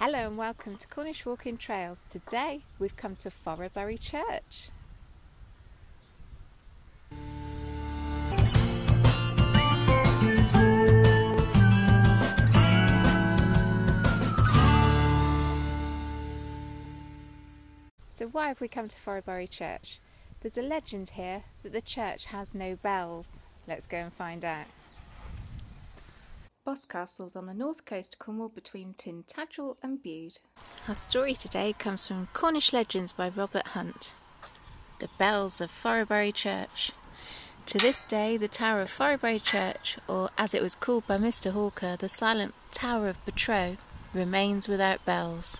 Hello and welcome to Cornish Walking Trails. Today we've come to Forrabury Church. So why have we come to Forrabury Church? There's a legend here that the church has no bells. Let's go and find out. Boscastle's on the north coast of Cornwall between Tintagel and Bude. Our story today comes from Cornish Legends by Robert Hunt. The bells of Forrabury Church. To this day, the tower of Forrabury Church, or as it was called by Mr. Hawker, the silent Tower of Betroe, remains without bells.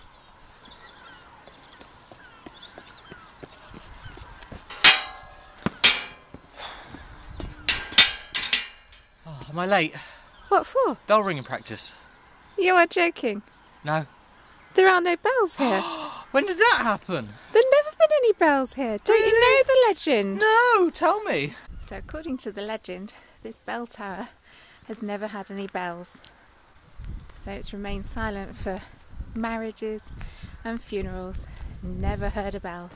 Oh, am I late? What for? Bell ringing practice. You are joking. No. There are no bells here. When did that happen? There've never been any bells here. Don't you know the legend? No, tell me. So according to the legend, this bell tower has never had any bells. So it's remained silent for marriages and funerals. Never heard a bell.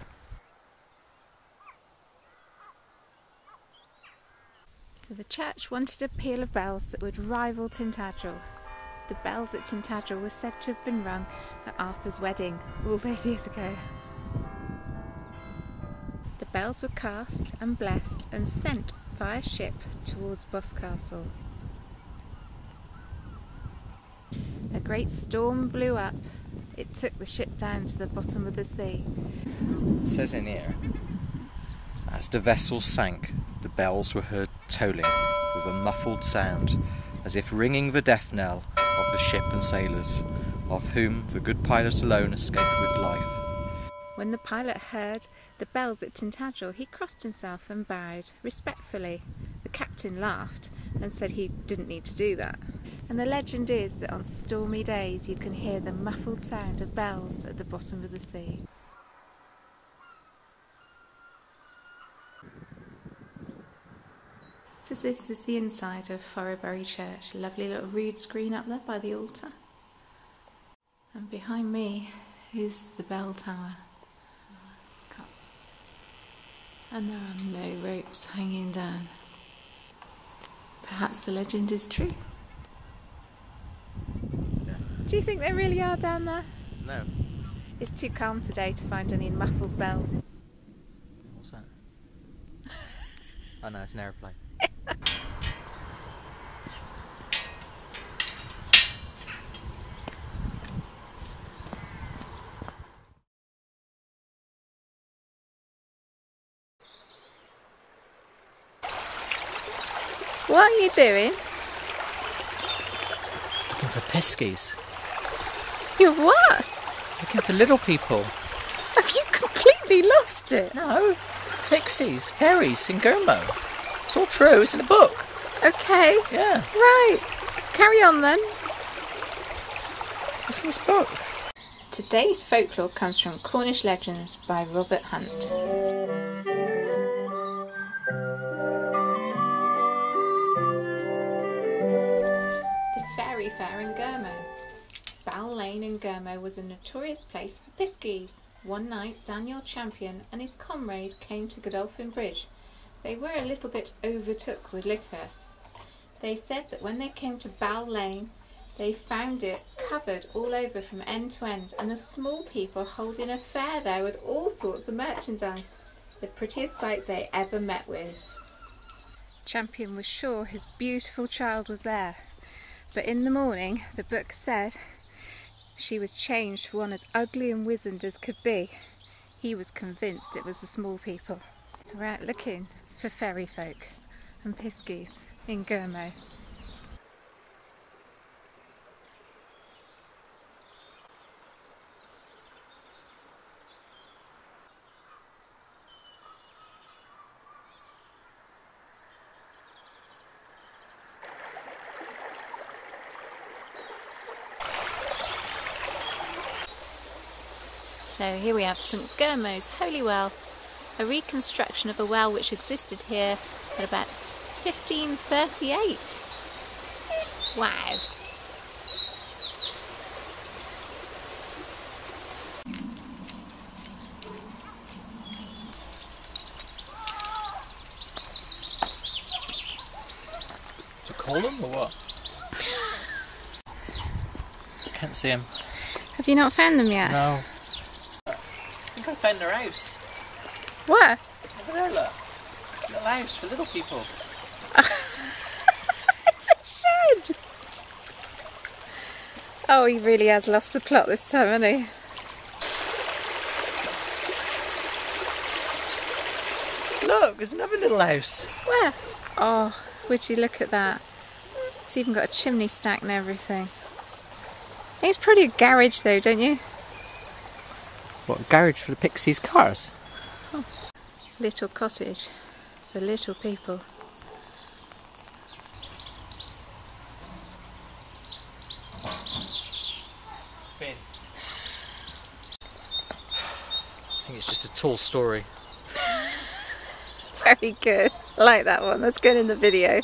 So the church wanted a peal of bells that would rival Tintagel. The bells at Tintagel were said to have been rung at Arthur's wedding all those years ago. The bells were cast and blessed and sent via ship towards Boscastle. A great storm blew up. It took the ship down to the bottom of the sea. It says in here, as the vessel sank, the bells were heard tolling with a muffled sound, as if ringing the death knell of the ship and sailors, of whom the good pilot alone escaped with life. When the pilot heard the bells at Tintagel, he crossed himself and bowed respectfully. The captain laughed and said he didn't need to do that. And the legend is that on stormy days you can hear the muffled sound of bells at the bottom of the sea. So this is the inside of Forrabury Church. Lovely little rood screen up there by the altar. And behind me is the bell tower. And there are no ropes hanging down. Perhaps the legend is true. Do you think they really are down there? No. It's too calm today to find any muffled bells. What's that? Oh no, it's an aeroplane. What are you doing? Looking for piskies. You're what? Looking for little people. Have you completely lost it? No. Pixies, fairies in Germoe. It's all true, it's in a book. Okay. Yeah. Right. Carry on then. It's in this book. Today's folklore comes from Cornish Legends by Robert Hunt. The Fairy Fair in Germoe. Bow Lane in Germoe was a notorious place for piskies. One night Daniel Champion and his comrade came to Godolphin Bridge. They were a little bit overtook with liquor. They said that when they came to Bow Lane, they found it covered all over from end to end, and the small people holding a fair there with all sorts of merchandise. The prettiest sight they ever met with. Champion was sure his beautiful child was there, but in the morning the book said she was changed for one as ugly and wizened as could be. He was convinced it was the small people. So we're out looking for fairy folk and piskies in Germoe. So here we have St Germoe's Holy Well, a reconstruction of a well which existed here at about 1538. Wow. call them or what? Can't see them. Have you not found them yet? No. I think I found their house. What? Over there, look. Little house for little people. It's a shed! Oh, he really has lost the plot this time, hasn't he? Look, there's another little house. Where? Oh, would you look at that? It's even got a chimney stack and everything. I think it's probably a garage though, don't you? What, a garage for the Pixies' cars? Oh. Little cottage for little people. I think it's just a tall story. Very good. I like that one. That's good in the video.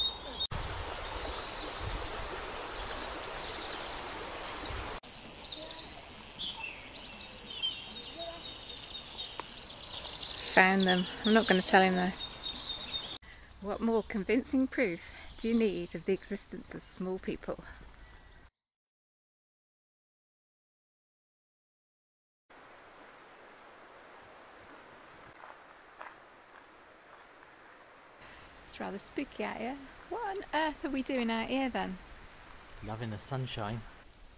Found them. I'm not going to tell him though. What more convincing proof do you need of the existence of small people? It's rather spooky out here. What on earth are we doing out here then? Loving the sunshine.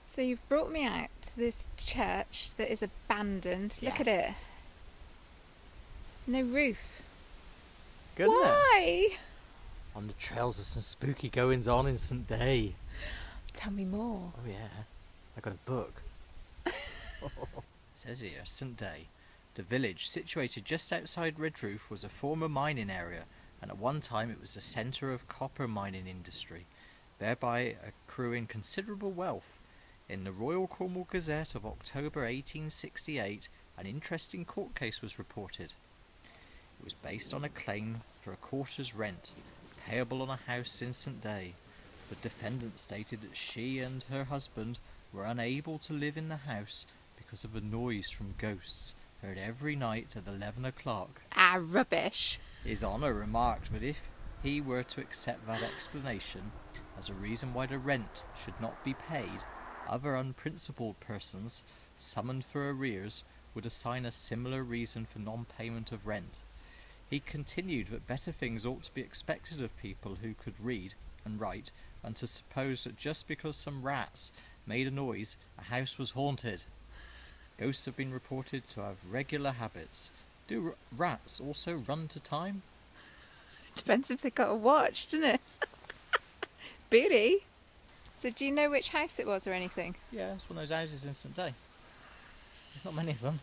So you've brought me out to this church that is abandoned. Yeah. Look at it. No roof. Good, isn't it? Why? On the trails of some spooky goings on in St Day. Tell me more. Oh yeah, I got a book. It says here, St Day. The village, situated just outside Redroof, was a former mining area, and at one time it was the centre of copper mining industry, thereby accruing considerable wealth. In the Royal Cornwall Gazette of October 1868, an interesting court case was reported. It was based on a claim for a quarter's rent, payable on a house in St Day. The defendant stated that she and her husband were unable to live in the house because of a noise from ghosts heard every night at 11 o'clock. Ah, rubbish. His Honour remarked that if he were to accept that explanation as a reason why the rent should not be paid, other unprincipled persons summoned for arrears would assign a similar reason for non-payment of rent. He continued that better things ought to be expected of people who could read and write, and to suppose that just because some rats made a noise, a house was haunted. Ghosts have been reported to have regular habits. Do rats also run to time? Depends if they've got a watch, doesn't it? Booty. So do you know which house it was or anything? Yeah, it's one of those houses in St Day. There's not many of them.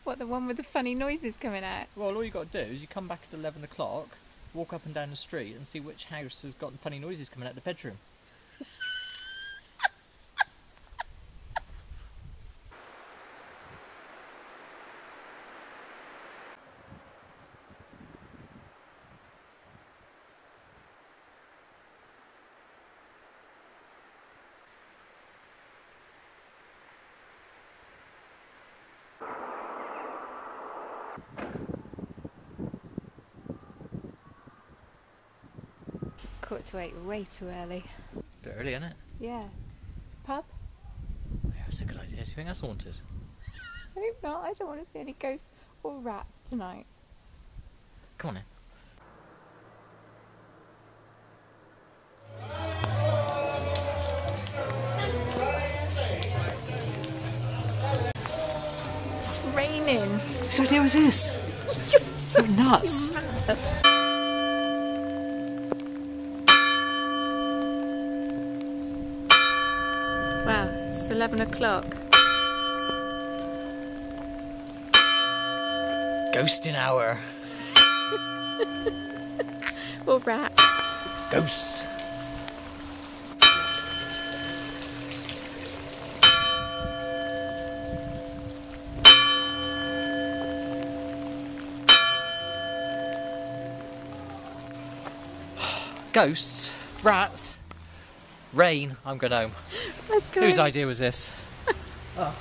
What, the one with the funny noises coming out? Well, all you got to do is you come back at 11 o'clock, walk up and down the street and see which house has got funny noises coming out the bedroom. Quarter to 8, way too early. Bit early, isn't it? Yeah. Pub? Yeah, that's a good idea. Do you think that's haunted? I hope not. I don't want to see any ghosts or rats tonight. Come on then. It's raining. Whose idea was this? You're nuts. Wow, it's 11 o'clock. Ghosting hour. Or rats. Ghosts. Ghosts, rats, rain. I'm going home. Let's go. Whose idea was this? Oh.